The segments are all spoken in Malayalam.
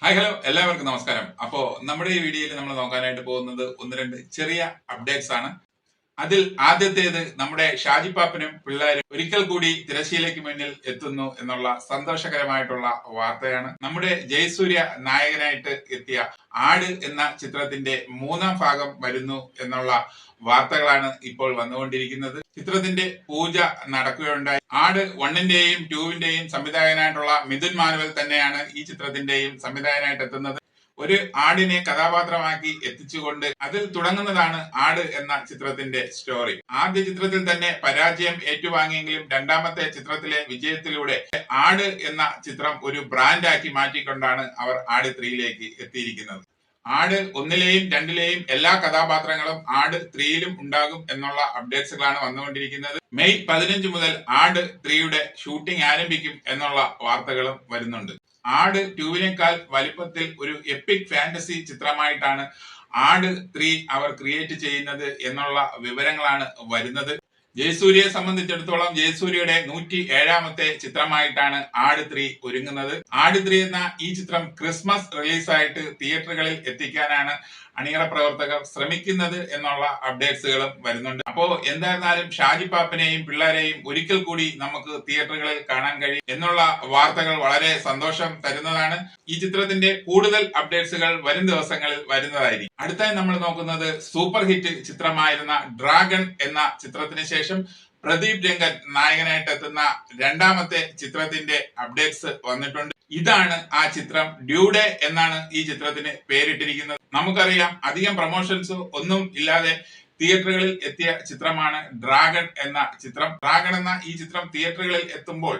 ഹായ് ഹലോ എല്ലാവർക്കും നമസ്കാരം. അപ്പോ നമ്മുടെ ഈ വീഡിയോയിൽ നമ്മൾ നോക്കാനായിട്ട് പോകുന്നത് ഒന്ന് രണ്ട് ചെറിയ അപ്ഡേറ്റ്സ് ആണ്. അതിൽ ആദ്യത്തേത് നമ്മുടെ ഷാജിപ്പാപ്പനും പിള്ളേരും ഒരിക്കൽ കൂടി തിരശ്ശീലയ്ക്ക് മുന്നിൽ എത്തുന്നു എന്നുള്ള സന്തോഷകരമായിട്ടുള്ള വാർത്തയാണ്. നമ്മുടെ ജയസൂര്യ നായകനായിട്ട് എത്തിയ ആട് എന്ന ചിത്രത്തിന്റെ മൂന്നാം ഭാഗം വരുന്നു എന്നുള്ള വാർത്തകളാണ് ഇപ്പോൾ വന്നുകൊണ്ടിരിക്കുന്നത്. ചിത്രത്തിന്റെ പൂജ നടക്കുകയുണ്ടായി. ആട് 1ന്റെയും 2വിന്റെയും സംവിധായകനായിട്ടുള്ള മിഥുൻ മാനുവൽ തന്നെയാണ് ഈ ചിത്രത്തിന്റെയും സംവിധായകനായിട്ട് എത്തുന്നത്. ഒരു ആടിനെ കഥാപാത്രമാക്കി എത്തിച്ചുകൊണ്ട് അതിൽ തുടങ്ങുന്നതാണ് ആട് എന്ന ചിത്രത്തിന്റെ സ്റ്റോറി. ആദ്യ ചിത്രത്തിൽ തന്നെ പരാജയം ഏറ്റുവാങ്ങിയെങ്കിലും രണ്ടാമത്തെ ചിത്രത്തിലെ വിജയത്തിലൂടെ ആട് എന്ന ചിത്രം ഒരു ബ്രാൻഡാക്കി മാറ്റിക്കൊണ്ടാണ് അവർ ആട് 3യിലേക്ക് എത്തിയിരിക്കുന്നത്. ആട് 1ലെയും 2ലെയും എല്ലാ കഥാപാത്രങ്ങളും ആട് 3യിലും ഉണ്ടാകും എന്നുള്ള അപ്ഡേറ്റ്സുകളാണ് വന്നുകൊണ്ടിരിക്കുന്നത്. മെയ് 15 മുതൽ ആട് 3യുടെ ഷൂട്ടിംഗ് ആരംഭിക്കും എന്നുള്ള വാർത്തകളും വരുന്നുണ്ട്. ആട് 2വിനേക്കാൾ വലിപ്പത്തിൽ ഒരു എപ്പിക് ഫാന്റസി ചിത്രമായിട്ടാണ് ആട് 3 അവർ ക്രിയേറ്റ് ചെയ്യുന്നത് എന്നുള്ള വിവരങ്ങളാണ് വരുന്നത്. ജയസൂര്യയെ സംബന്ധിച്ചിടത്തോളം ജയസൂര്യയുടെ 107ാമത്തെ ചിത്രമായിട്ടാണ് ആട് 3 ഒരുങ്ങുന്നത്. ആട് 3 എന്ന ഈ ചിത്രം ക്രിസ്മസ് റിലീസായിട്ട് തിയേറ്ററുകളിൽ എത്തിക്കാനാണ് അണിയറ പ്രവർത്തകർ ശ്രമിക്കുന്നത് എന്നുള്ള അപ്ഡേറ്റ്സുകളും വരുന്നുണ്ട്. അപ്പോ എന്തായിരുന്നാലും ഷാജിപ്പാപ്പനെയും പിള്ളേരെയും ഒരിക്കൽ കൂടി നമുക്ക് തിയേറ്ററുകളിൽ കാണാൻ കഴിയും എന്നുള്ള വാർത്തകൾ വളരെ സന്തോഷം തരുന്നതാണ്. ഈ ചിത്രത്തിന്റെ കൂടുതൽ അപ്ഡേറ്റ്സുകൾ വരും ദിവസങ്ങളിൽ വരുന്നതായിരിക്കും. അടുത്തായി നമ്മൾ നോക്കുന്നത് സൂപ്പർ ഹിറ്റ് ചിത്രമായിരുന്ന ഡ്രാഗൺ എന്ന ചിത്രത്തിന് ശേഷം പ്രദീപ് രംഗൻ നായകനായിട്ട് എത്തുന്ന രണ്ടാമത്തെ ചിത്രത്തിന്റെ അപ്ഡേറ്റ്സ് വന്നിട്ടുണ്ട്. ഇതാണ് ആ ചിത്രം. ഡ്യൂഡേ എന്നാണ് ഈ ചിത്രത്തിന് പേരിട്ടിരിക്കുന്നത്. നമുക്കറിയാം, അധികം പ്രൊമോഷൻസ് ഒന്നും ഇല്ലാതെ തിയേറ്ററുകളിൽ എത്തിയ ചിത്രമാണ് ഡ്രാഗൺ എന്ന ചിത്രം. ഡ്രാഗൺ എന്ന ഈ ചിത്രം തിയേറ്ററുകളിൽ എത്തുമ്പോൾ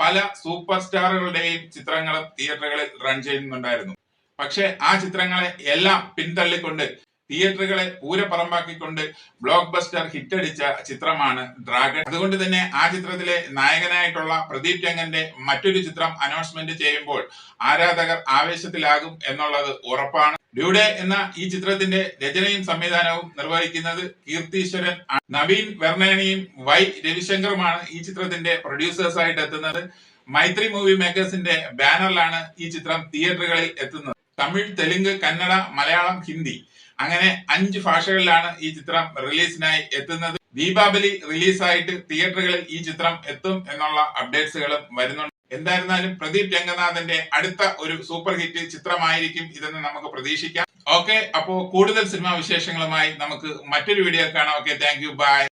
പല സൂപ്പർ സ്റ്റാറുകളുടെയും ചിത്രങ്ങളും തിയേറ്ററുകളിൽ റൺ ചെയ്യുന്നുണ്ടായിരുന്നു. പക്ഷെ ആ ചിത്രങ്ങളെ എല്ലാം പിന്തള്ളിക്കൊണ്ട് തിയേറ്ററുകളെ പൂരപ്പറമ്പാക്കിക്കൊണ്ട് ബ്ലോക്ക് ബസ്റ്റർ ഹിറ്റടിച്ച ചിത്രമാണ് ഡ്രാഗൺ. അതുകൊണ്ട് തന്നെ ആ ചിത്രത്തിലെ നായകനായിട്ടുള്ള പ്രദീപ് രംഗന്റെ മറ്റൊരു ചിത്രം അനൗൺസ്മെന്റ് ചെയ്യുമ്പോൾ ആരാധകർ ആവേശത്തിലാകും എന്നുള്ളത് ഉറപ്പാണ്. ഡ്യൂഡേ എന്ന ഈ ചിത്രത്തിന്റെ രചനയും സംവിധാനവും നിർവഹിക്കുന്നത് കീർത്തീശ്വരൻ, നവീൻ വെർണേണിയും വൈ രവിശങ്കറുമാണ് ഈ ചിത്രത്തിന്റെ പ്രൊഡ്യൂസേഴ്സ് ആയിട്ട് എത്തുന്നത്. മൈത്രി മൂവി മേക്കേഴ്സിന്റെ ബാനറിലാണ് ഈ ചിത്രം തിയേറ്ററുകളിൽ എത്തുന്നത്. തമിഴ്, തെലുങ്ക്, കന്നഡ, മലയാളം, ഹിന്ദി അങ്ങനെ 5 ഭാഷകളിലാണ് ഈ ചിത്രം റിലീസിനായി എത്തുന്നത്. ദീപാവലി റിലീസായിട്ട് തിയേറ്ററുകളിൽ ഈ ചിത്രം എത്തും എന്നുള്ള അപ്ഡേറ്റ്സുകളും വരുന്നുണ്ട്. എന്തായിരുന്നാലും പ്രദീപ് രംഗനാഥന്റെ അടുത്ത ഒരു സൂപ്പർ ഹിറ്റ് ചിത്രമായിരിക്കും ഇതെന്ന് നമുക്ക് പ്രതീക്ഷിക്കാം. ഓക്കെ, അപ്പോ കൂടുതൽ സിനിമാ വിശേഷങ്ങളുമായി നമുക്ക് മറ്റൊരു വീഡിയോ കാണാം. Okay, thank you, by.